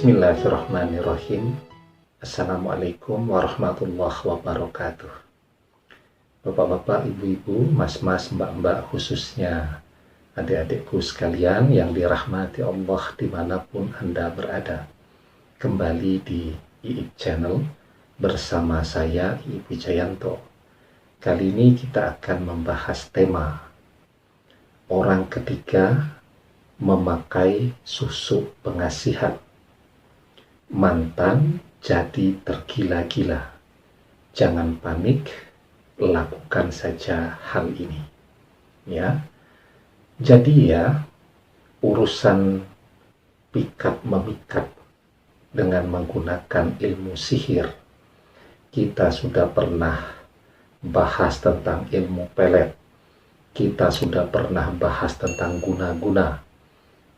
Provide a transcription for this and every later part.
Bismillahirrahmanirrahim. Assalamualaikum warahmatullahi wabarakatuh. Bapak-bapak, ibu-ibu, mas-mas, mbak-mbak, khususnya adik-adikku sekalian yang dirahmati Allah dimanapun Anda berada. Kembali di IIB Channel bersama saya, Ibu Jayanto. Kali ini kita akan membahas tema orang ketiga memakai susuk pengasihan. Mantan jadi tergila-gila. Jangan panik, lakukan saja hal ini. Ya. Jadi urusan pikat memikat dengan menggunakan ilmu sihir. Kita sudah pernah bahas tentang ilmu pelet. Kita sudah pernah bahas tentang guna-guna.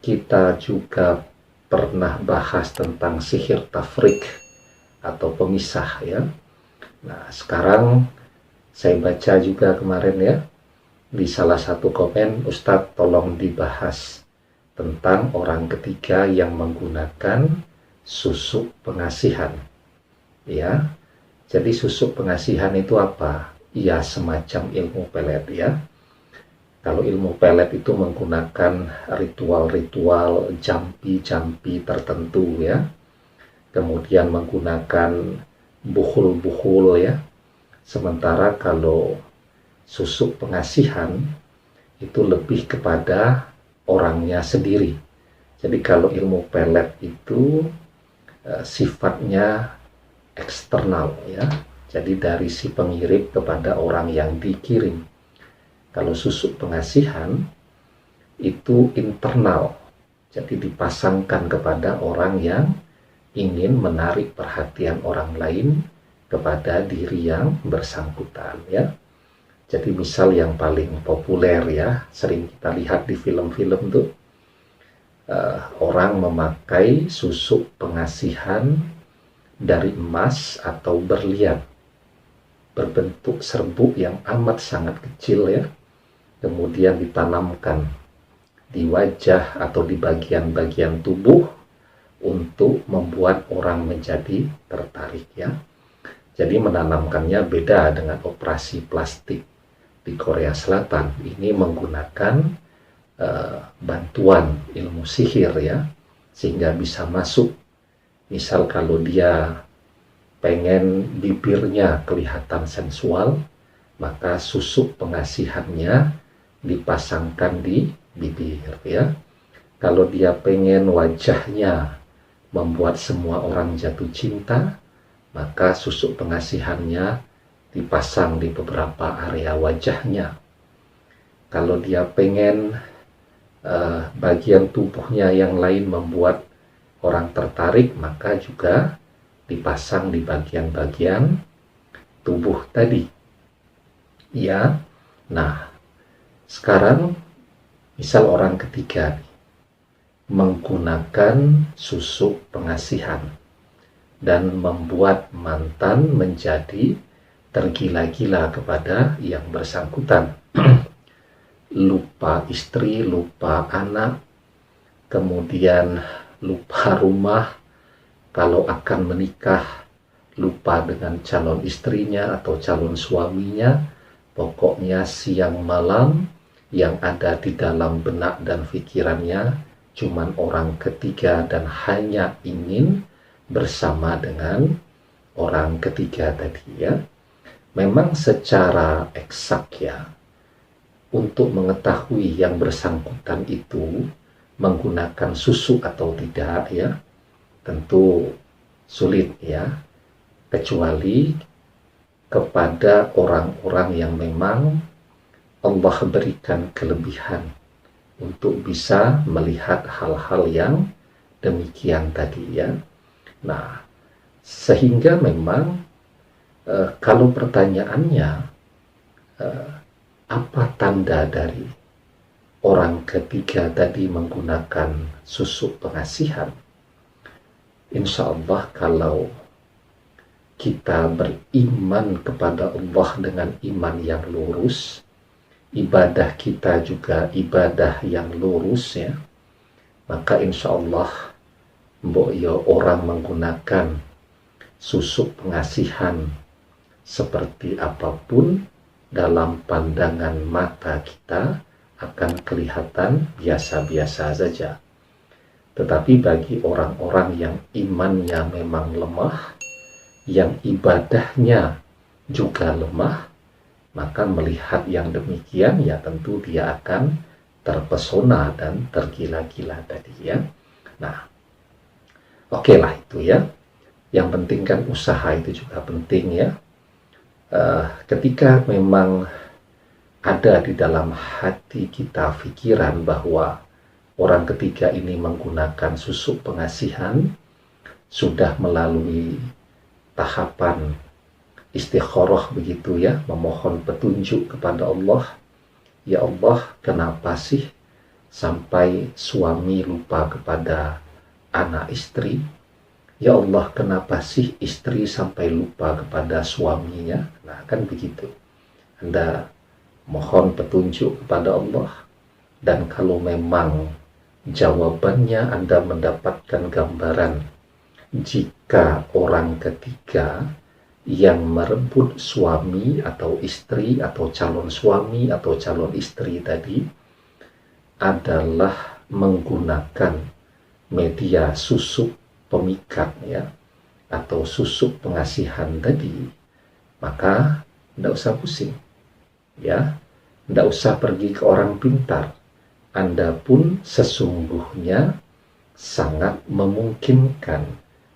Kita juga pernah bahas tentang sihir tafrik atau pemisah ya. Nah, sekarang saya baca juga kemarin di salah satu komen, Ustadz tolong dibahas tentang orang ketiga yang menggunakan susuk pengasihan. Ya. Jadi susuk pengasihan itu apa? Ya, semacam ilmu pelet ya. Kalau ilmu pelet itu menggunakan ritual-ritual jampi-jampi tertentu ya. Kemudian menggunakan buhul-buhul ya. Sementara kalau susuk pengasihan itu lebih kepada orangnya sendiri. Jadi kalau ilmu pelet itu sifatnya eksternal ya. Jadi dari si pengirim kepada orang yang dikirim. Kalau susuk pengasihan itu internal, jadi dipasangkan kepada orang yang ingin menarik perhatian orang lain kepada diri yang bersangkutan ya. Jadi misal yang paling populer ya, sering kita lihat di film-film tuh, orang memakai susuk pengasihan dari emas atau berlian, berbentuk serbuk yang amat sangat kecil ya. Kemudian ditanamkan di wajah atau di bagian-bagian tubuh untuk membuat orang menjadi tertarik ya. Jadi menanamkannya beda dengan operasi plastik di Korea Selatan. Ini menggunakan bantuan ilmu sihir ya, sehingga bisa masuk. Misal kalau dia pengen bibirnya kelihatan sensual, maka susuk pengasihannya dipasangkan di bibir ya. Kalau dia pengen wajahnya membuat semua orang jatuh cinta, maka susuk pengasihannya dipasang di beberapa area wajahnya. Kalau dia pengen bagian tubuhnya yang lain membuat orang tertarik, maka juga dipasang di bagian-bagian tubuh tadi ya. Nah, sekarang misal orang ketiga menggunakan susuk pengasihan dan membuat mantan menjadi tergila-gila kepada yang bersangkutan. Lupa istri, lupa anak, kemudian lupa rumah, kalau akan menikah lupa dengan calon istrinya atau calon suaminya. Pokoknya siang malam yang ada di dalam benak dan pikirannya cuman orang ketiga dan hanya ingin bersama dengan orang ketiga tadi ya. Memang secara eksak ya, untuk mengetahui yang bersangkutan itu menggunakan susuk atau tidak ya, tentu sulit ya, kecuali kepada orang-orang yang memang Allah berikan kelebihan untuk bisa melihat hal-hal yang demikian tadi ya. Nah, sehingga memang kalau pertanyaannya apa tanda dari orang ketiga tadi menggunakan susuk pengasihan? Insya Allah kalau kita beriman kepada Allah dengan iman yang lurus, ibadah kita juga ibadah yang lurus ya, maka insya Allah mbok yo orang menggunakan susuk pengasihan seperti apapun, dalam pandangan mata kita akan kelihatan biasa-biasa saja. Tetapi bagi orang-orang yang imannya memang lemah, yang ibadahnya juga lemah, maka melihat yang demikian ya tentu dia akan terpesona dan tergila-gila tadi ya. Nah, oke lah itu ya. Yang penting kan usaha itu juga penting ya. Ketika memang ada di dalam hati kita pikiran bahwa orang ketiga ini menggunakan susuk pengasihan, sudah melalui tahapan istikharah begitu ya, memohon petunjuk kepada Allah. Ya Allah, kenapa sih sampai suami lupa kepada anak istri? Ya Allah, kenapa sih istri sampai lupa kepada suaminya? Nah, kan begitu. Anda mohon petunjuk kepada Allah, dan kalau memang jawabannya Anda mendapatkan gambaran jika orang ketiga yang merebut suami atau istri atau calon suami atau calon istri tadi adalah menggunakan media susuk pemikat ya, atau susuk pengasihan tadi, maka tidak usah pusing ya, tidak usah pergi ke orang pintar. Anda pun sesungguhnya sangat memungkinkan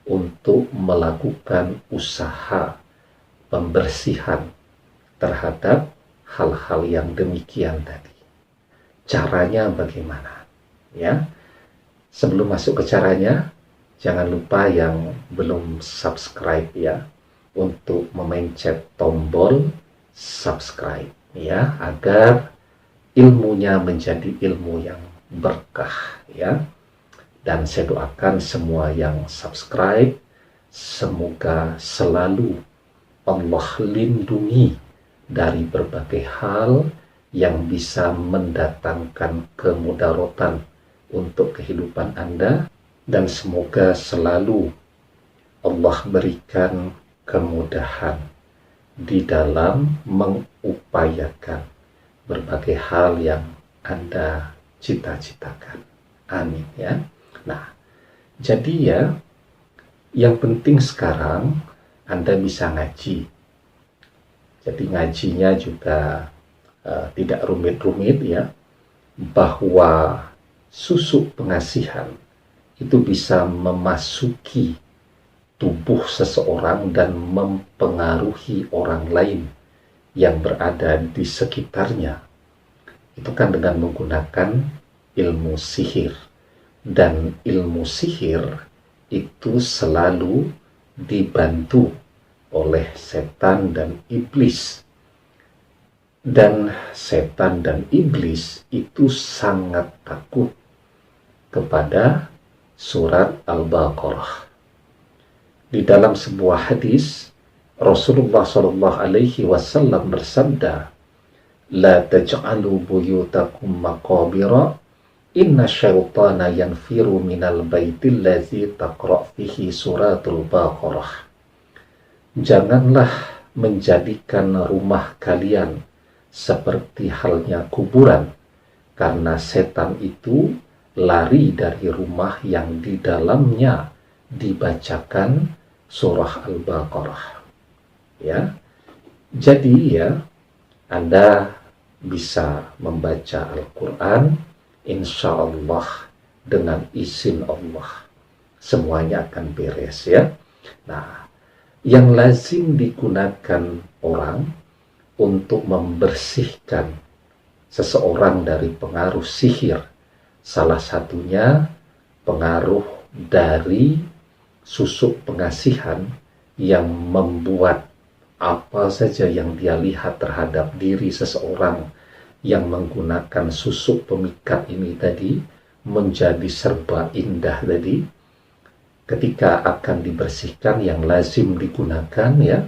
untuk melakukan usaha pembersihan terhadap hal-hal yang demikian tadi. Caranya bagaimana ya? Sebelum masuk ke caranya, jangan lupa yang belum subscribe ya, untuk memencet tombol subscribe ya, agar ilmunya menjadi ilmu yang berkah ya. Dan saya doakan semua yang subscribe, semoga selalu Allah lindungi dari berbagai hal yang bisa mendatangkan kemudaratan untuk kehidupan Anda. Dan semoga selalu Allah berikan kemudahan di dalam mengupayakan berbagai hal yang Anda cita-citakan. Amin ya. Nah, jadi ya, yang penting sekarang Anda bisa ngaji. Jadi ngajinya juga tidak rumit-rumit ya, bahwa susuk pengasihan itu bisa memasuki tubuh seseorang dan mempengaruhi orang lain yang berada di sekitarnya. Itu kan dengan menggunakan ilmu sihir. Dan ilmu sihir itu selalu dibantu oleh setan dan iblis. Dan setan dan iblis itu sangat takut kepada surat Al-Baqarah. Di dalam sebuah hadis, Rasulullah SAW bersabda, "La taj'alu buyutakum maqabira, inna syaitana yanfiru minal baitil ladzi taqra' fihi suratul Baqarah." Janganlah menjadikan rumah kalian seperti halnya kuburan, karena setan itu lari dari rumah yang di dalamnya dibacakan surah Al-Baqarah. Ya, jadi ya, Anda bisa membaca Al-Quran, insya Allah dengan izin Allah semuanya akan beres ya. Nah, yang lazim digunakan orang untuk membersihkan seseorang dari pengaruh sihir, salah satunya pengaruh dari susuk pengasihan yang membuat apa saja yang dia lihat terhadap diri seseorang yang menggunakan susuk pemikat ini tadi menjadi serba indah tadi. Ketika akan dibersihkan, yang lazim digunakan ya,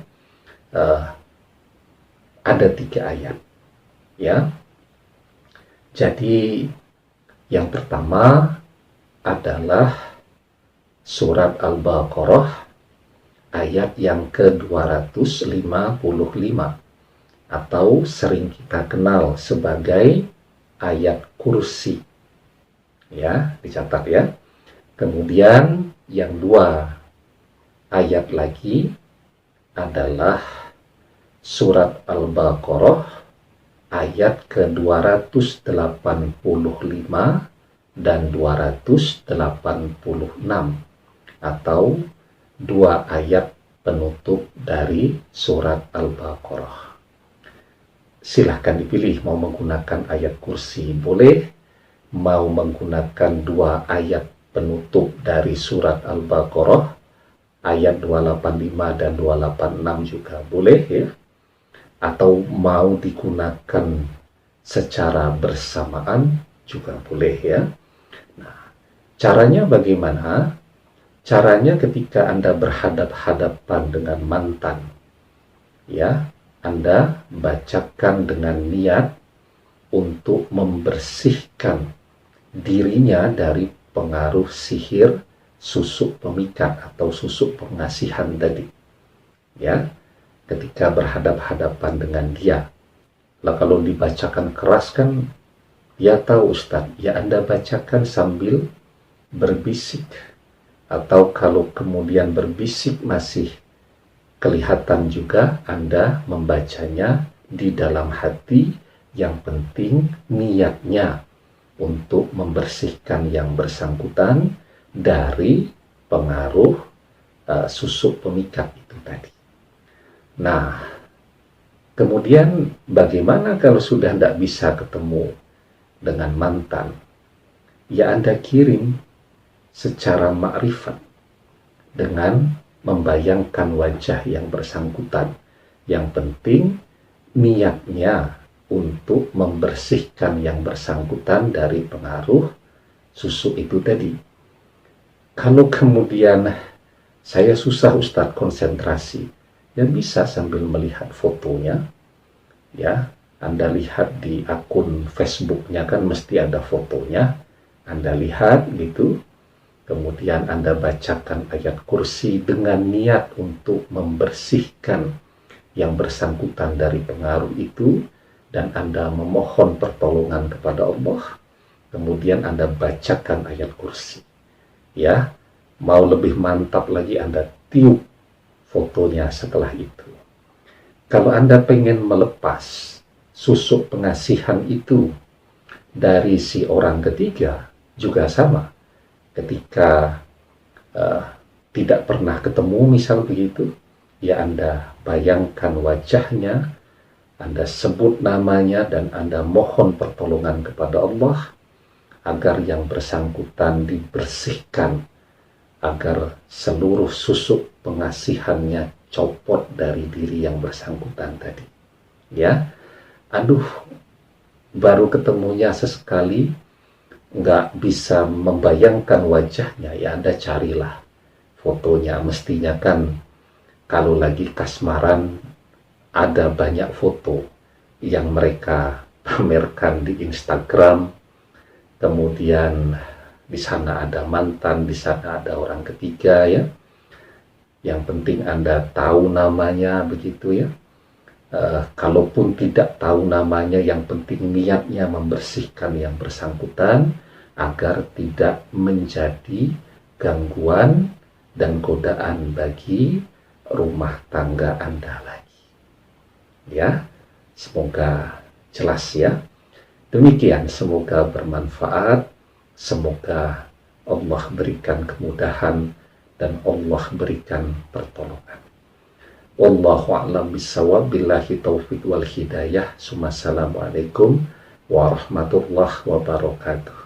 ada 3 ayat ya. Jadi yang pertama adalah surat Al-Baqarah ayat yang ke-255 atau sering kita kenal sebagai ayat kursi. Ya, dicatat ya. Kemudian yang dua ayat lagi adalah surat Al-Baqarah ayat ke-285 dan 286 atau dua ayat penutup dari surat Al-Baqarah. Silahkan dipilih, mau menggunakan ayat kursi boleh, mau menggunakan dua ayat penutup dari surat Al-Baqarah ayat 285 dan 286 juga boleh ya, atau mau digunakan secara bersamaan juga boleh ya. Nah, caranya bagaimana? Caranya ketika Anda berhadap-hadapan dengan mantan, ya, Anda bacakan dengan niat untuk membersihkan dirinya dari pengaruh sihir susuk pemikat atau susuk pengasihan tadi. Ya, ketika berhadap-hadapan dengan dia. Lah kalau dibacakan keras kan, dia tahu Ustaz, ya Anda bacakan sambil berbisik. Atau kalau kemudian berbisik masih kelihatan juga Anda membacanya di dalam hati, yang penting niatnya untuk membersihkan yang bersangkutan dari pengaruh susuk pemikat itu tadi. Nah, kemudian bagaimana kalau sudah tidak bisa ketemu dengan mantan? Ya Anda kirim secara makrifat dengan membayangkan wajah yang bersangkutan. Yang penting niatnya untuk membersihkan yang bersangkutan dari pengaruh susuk itu tadi. Kalau kemudian saya susah Ustadz konsentrasi, ya bisa sambil melihat fotonya. Ya, Anda lihat di akun Facebooknya kan mesti ada fotonya. Anda lihat gitu. Kemudian Anda bacakan ayat kursi dengan niat untuk membersihkan yang bersangkutan dari pengaruh itu, dan Anda memohon pertolongan kepada Allah. Kemudian Anda bacakan ayat kursi. Ya, mau lebih mantap lagi Anda tiup fotonya setelah itu. Kalau Anda pengen melepas susuk pengasihan itu dari si orang ketiga, juga sama. Ketika tidak pernah ketemu misal begitu, ya Anda bayangkan wajahnya, Anda sebut namanya, dan Anda mohon pertolongan kepada Allah agar yang bersangkutan dibersihkan, agar seluruh susuk pengasihannya copot dari diri yang bersangkutan tadi. Ya, aduh, baru ketemunya sesekali, nggak bisa membayangkan wajahnya, ya Anda carilah fotonya. Mestinya kan kalau lagi kasmaran ada banyak foto yang mereka pamerkan di Instagram, kemudian di sana ada mantan, di sana ada orang ketiga ya. Yang penting Anda tahu namanya begitu ya. Kalaupun tidak tahu namanya, yang penting niatnya membersihkan yang bersangkutan agar tidak menjadi gangguan dan godaan bagi rumah tangga Anda lagi. Ya, semoga jelas ya. Demikian, semoga bermanfaat, semoga Allah berikan kemudahan dan Allah berikan pertolongan. Wallahu a'lam bishawab, billahi taufiq wal hidayah. Assalamualaikum warahmatullahi wabarakatuh.